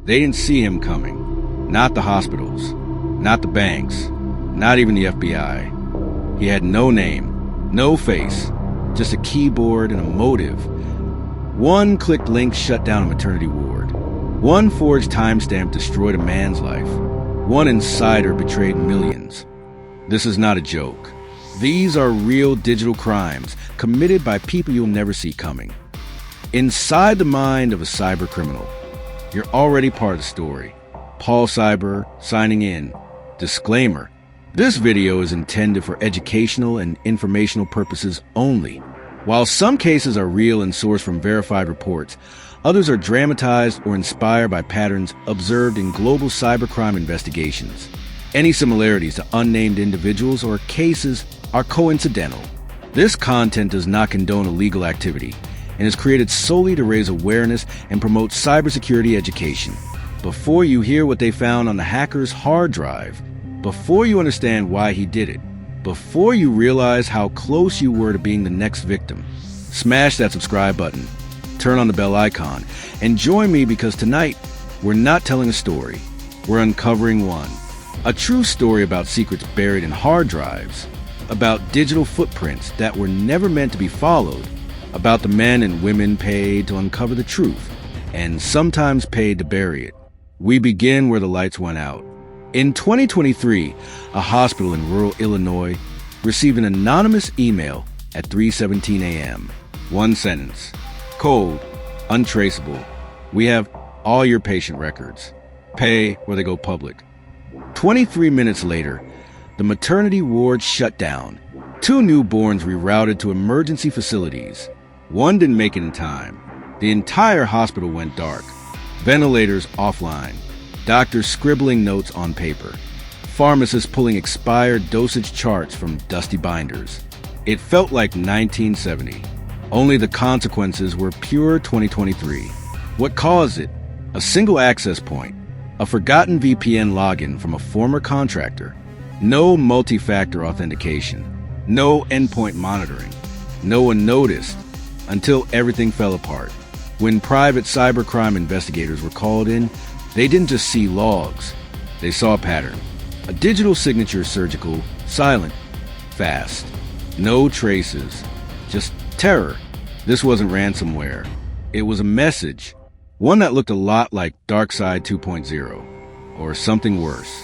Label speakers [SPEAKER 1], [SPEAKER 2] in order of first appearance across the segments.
[SPEAKER 1] They didn't see him coming. Not the hospitals, not the banks, not even the FBI. He had no name, no face, just a keyboard and a motive. One clicked link shut down a maternity ward. One forged timestamp destroyed a man's life. One insider betrayed millions. This is not a joke. These are real digital crimes committed by people you'll never see coming. Inside the mind of a cyber criminal, you're already part of the story. Paul Cyber, signing in. Disclaimer: this video is intended for educational and informational purposes only. While some cases are real and sourced from verified reports, others are dramatized or inspired by patterns observed in global cybercrime investigations. Any similarities to unnamed individuals or cases are coincidental. This content does not condone illegal activity and is created solely to raise awareness and promote cybersecurity education. Before you hear what they found on the hacker's hard drive, before you understand why he did it, before you realize how close you were to being the next victim, smash that subscribe button, turn on the bell icon, and join me because tonight, we're not telling a story, we're uncovering one. A true story about secrets buried in hard drives, about digital footprints that were never meant to be followed, about the men and women paid to uncover the truth, and sometimes paid to bury it. We begin where the lights went out. In 2023, a hospital in rural Illinois received an anonymous email at 3:17 a.m. One sentence. Code, untraceable. We have all your patient records. Pay or they go public. 23 minutes later, the maternity ward shut down. 2 newborns rerouted to emergency facilities. One didn't make it in time. The entire hospital went dark. Ventilators offline. Doctors scribbling notes on paper. Pharmacists pulling expired dosage charts from dusty binders. It felt like 1970. Only the consequences were pure 2023. What caused it? A single access point. A forgotten VPN login from a former contractor. No multi-factor authentication. No endpoint monitoring. No one noticed until everything fell apart. When private cybercrime investigators were called in, they didn't just see logs. They saw a pattern. A digital signature, surgical, silent, fast. No traces. Just terror. This wasn't ransomware. It was a message. One that looked a lot like Darkside 2.0, or something worse.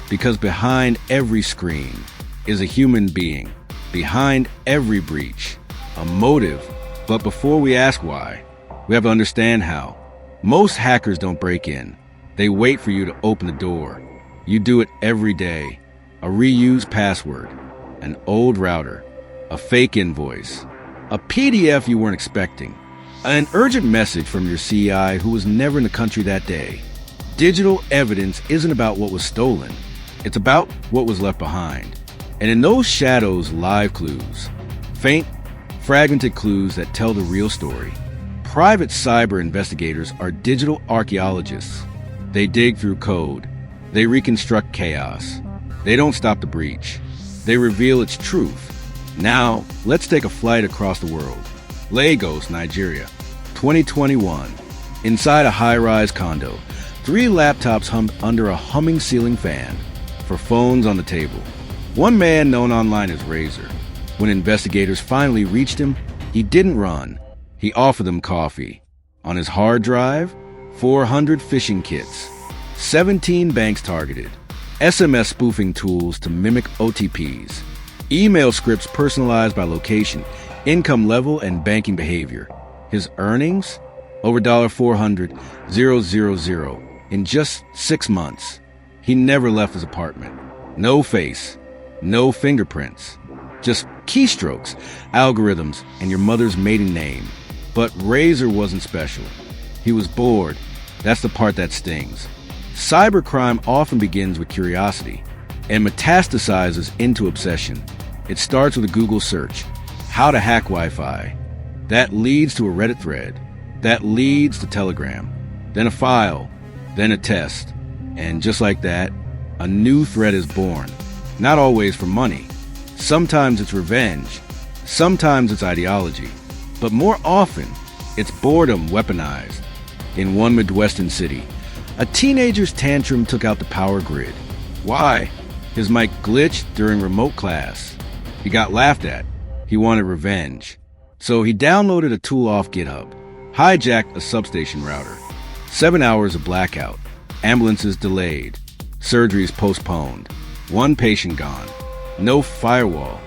[SPEAKER 1] Because behind every screen is a human being. Behind every breach, a motive. But before we ask why, we have to understand how. Most hackers don't break in. They wait for you to open the door. You do it every day. A reused password, an old router, a fake invoice, a PDF you weren't expecting, an urgent message from your CI who was never in the country that day. Digital evidence isn't about what was stolen. It's about what was left behind. And in those shadows lie clues. Faint, fragmented clues that tell the real story. Private cyber investigators are digital archaeologists. They dig through code. They reconstruct chaos. They don't stop the breach. They reveal its truth. Now, let's take a flight across the world. Lagos, Nigeria, 2021. Inside a high-rise condo, 3 laptops hummed under a humming ceiling fan. For phones on the table. One man known online as Razor. When investigators finally reached him, he didn't run. He offered them coffee. On his hard drive, 400 phishing kits, 17 banks targeted, SMS spoofing tools to mimic OTPs, email scripts personalized by location, income level, and banking behavior. His earnings? Over $400,000 in just 6 months. He never left his apartment. No face, no fingerprints, just keystrokes, algorithms, and your mother's maiden name. But Razor wasn't special. He was bored. That's the part that stings. Cybercrime often begins with curiosity and metastasizes into obsession. It starts with a Google search, how to hack Wi-Fi. That leads to a Reddit thread. That leads to Telegram. Then a file. Then a test. And just like that, a new threat is born. Not always for money. Sometimes it's revenge. Sometimes it's ideology. But more often, it's boredom weaponized. In one Midwestern city, A teenager's tantrum took out the power grid. Why? His mic glitched during remote class. He got laughed at. He wanted revenge. So he downloaded a tool off GitHub, hijacked a substation router. 7 hours of blackout. Ambulances delayed. Surgeries postponed. One patient gone. No firewall.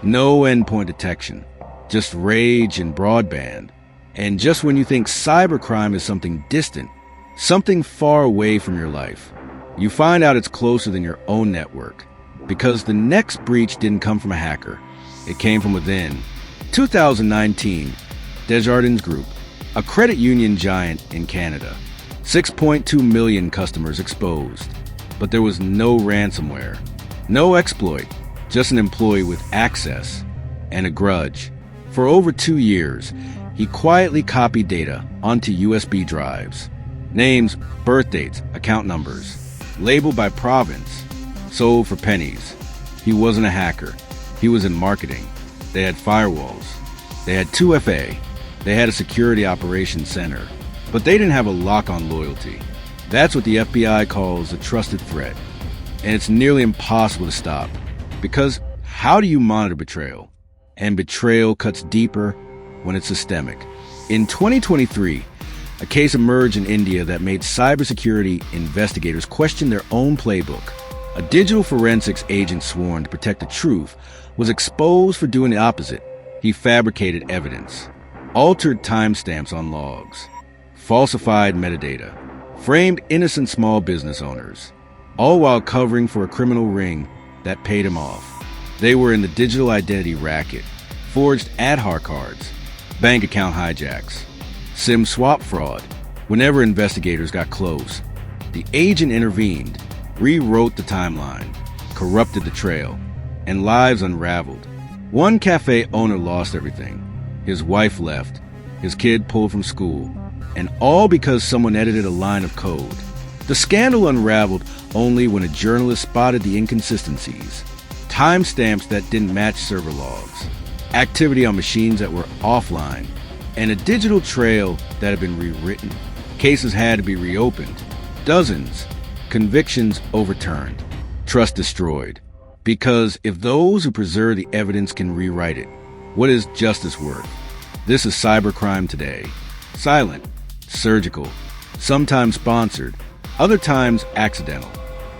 [SPEAKER 1] No endpoint detection. Just rage and broadband. And just when you think cybercrime is something distant, something far away from your life, you find out it's closer than your own network. Because the next breach didn't come from a hacker. It came from within. 2019, Desjardins Group, a credit union giant in Canada. 6.2 million customers exposed. But there was no ransomware. No exploit. Just an employee with access and a grudge. For over 2 years, he quietly copied data onto USB drives. Names, birth dates, account numbers, labeled by province, sold for pennies. He wasn't a hacker. He was in marketing. They had firewalls. They had 2FA. They had a security operations center. But they didn't have a lock on loyalty. That's what the FBI calls a trusted threat. And it's nearly impossible to stop. Because how do you monitor betrayal? And betrayal cuts deeper when it's systemic. In 2023, a case emerged in India that made cybersecurity investigators question their own playbook. A digital forensics agent sworn to protect the truth was exposed for doing the opposite. He fabricated evidence, altered timestamps on logs, falsified metadata, framed innocent small business owners, all while covering for a criminal ring that paid him off. They were in the digital identity racket, forged Aadhaar cards, bank account hijacks, SIM swap fraud. Whenever investigators got close, the agent intervened, rewrote the timeline, corrupted the trail, and lives unraveled. One cafe owner lost everything. His wife left, his kid pulled from school, and all because someone edited a line of code. The scandal unraveled only when a journalist spotted the inconsistencies. Timestamps that didn't match server logs, activity on machines that were offline, and a digital trail that had been rewritten. Cases had to be reopened. Dozens. Convictions overturned. Trust destroyed. Because if those who preserve the evidence can rewrite it, what is justice worth? This is cybercrime today. Silent, surgical, sometimes sponsored, other times accidental,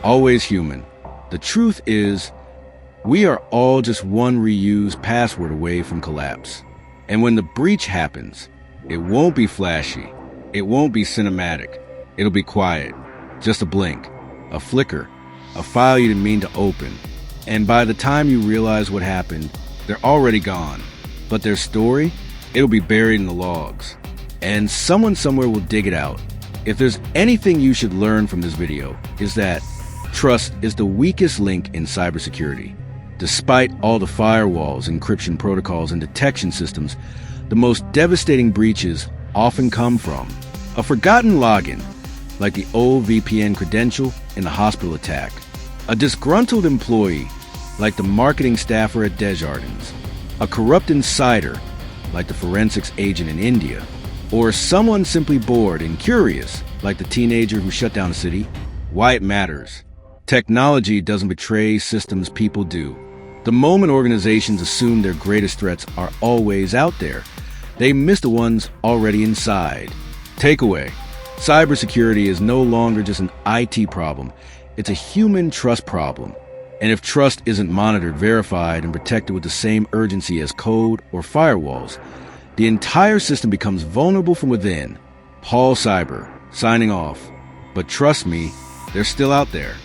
[SPEAKER 1] always human. The truth is, we are all just one reused password away from collapse. And when the breach happens, it won't be flashy. It won't be cinematic. It'll be quiet. Just a blink, a flicker, a file you didn't mean to open. And by the time you realize what happened, they're already gone. But their story, it'll be buried in the logs. And someone somewhere will dig it out. If there's anything you should learn from this video, is that trust is the weakest link in cybersecurity. Despite all the firewalls, encryption protocols, and detection systems, the most devastating breaches often come from a forgotten login, like the old VPN credential in the hospital attack, a disgruntled employee, like the marketing staffer at Desjardins, a corrupt insider, like the forensics agent in India, or someone simply bored and curious, like the teenager who shut down a city. Why it matters. Technology doesn't betray systems, people do. The moment organizations assume their greatest threats are always out there, they miss the ones already inside. Takeaway: cybersecurity is no longer just an IT problem, it's a human trust problem. And if trust isn't monitored, verified, and protected with the same urgency as code or firewalls, the entire system becomes vulnerable from within. Paul Cyber, signing off. But trust me, they're still out there.